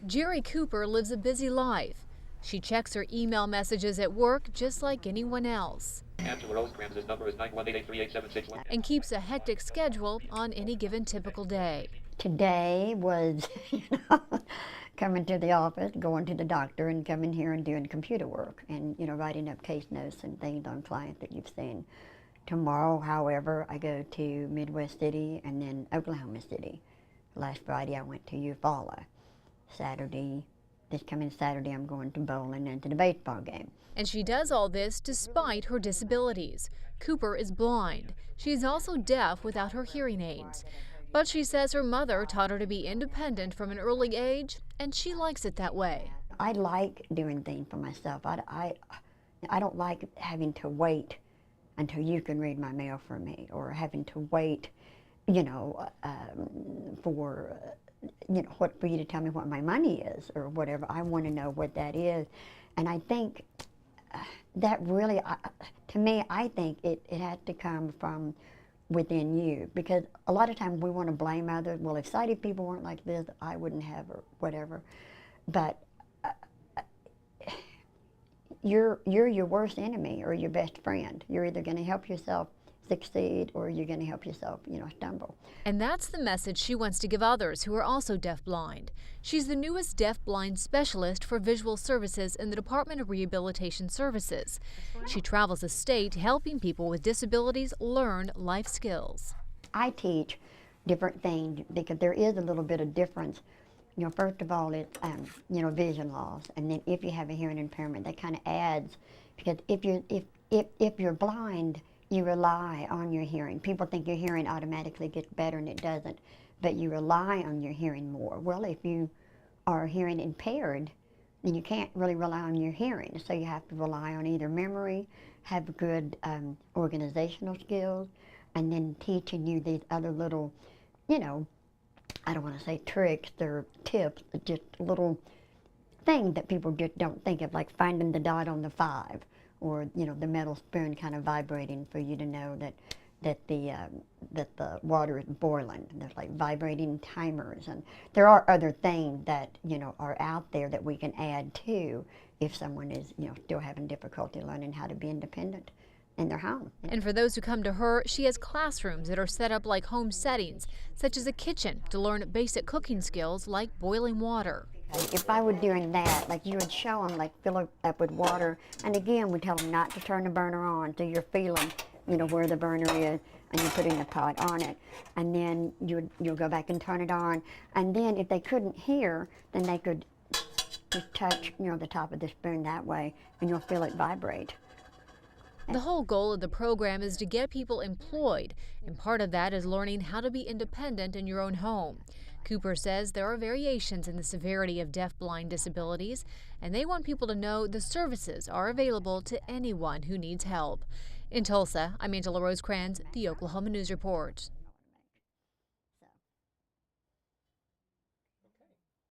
Jerry Cooper lives a busy life. She checks her email messages at work just like anyone else and keeps a hectic schedule on any given typical day. Today was, coming to the office, going to the doctor, and coming here and doing computer work and, writing up case notes and things on clients that you've seen. Tomorrow, however, I go to Midwest City and then Oklahoma City. Last Friday, I went to Eufaula. This coming Saturday, I'm going to bowling and to the baseball game. And she does all this despite her disabilities. Cooper is blind. She's also deaf without her hearing aids. But she says her mother taught her to be independent from an early age, and she likes it that way. I like doing things for myself. I don't like having to wait until you can read my mail for me, or having to wait, for you to tell me what my money is or whatever. I want to know what that is. And I think that really, to me, I think it has to come from within you, because a lot of times we want to blame others. Well, if sighted people weren't like this, I wouldn't have, or whatever. But you're your worst enemy or your best friend. You're either going to help yourself succeed or you're going to help yourself, stumble. And that's the message she wants to give others who are also deafblind. She's the newest deafblind specialist for visual services in the Department of Rehabilitation Services. She travels the state helping people with disabilities learn life skills. I teach different things because there is a little bit of difference. First of all, it's, vision loss. And then if you have a hearing impairment, that kind of adds, because if you're blind, you rely on your hearing. People think your hearing automatically gets better, and it doesn't, but you rely on your hearing more. Well, if you are hearing impaired, then you can't really rely on your hearing, so you have to rely on either memory, have good organizational skills, and then teaching you these other little, I don't want to say tricks or tips, but just little things that people just don't think of, like finding the dot on the 5. Or the metal spoon kind of vibrating for you to know that the water is boiling. There's like vibrating timers, and there are other things that are out there that we can add to if someone is still having difficulty learning how to be independent in their home. And for those who come to her, she has classrooms that are set up like home settings, such as a kitchen, to learn basic cooking skills like boiling water. If I were doing that, like you would show them, like fill it up with water, and again we tell them not to turn the burner on, so you're feeling, where the burner is, and you're putting the pot on it, and then you'll go back and turn it on, and then if they couldn't hear, then they could just touch, the top of the spoon that way, and you'll feel it vibrate. The whole goal of the program is to get people employed, and part of that is learning how to be independent in your own home. Cooper says there are variations in the severity of deafblind disabilities, and they want people to know the services are available to anyone who needs help. In Tulsa, I'm Angela Rosecrans, the Oklahoma News Report.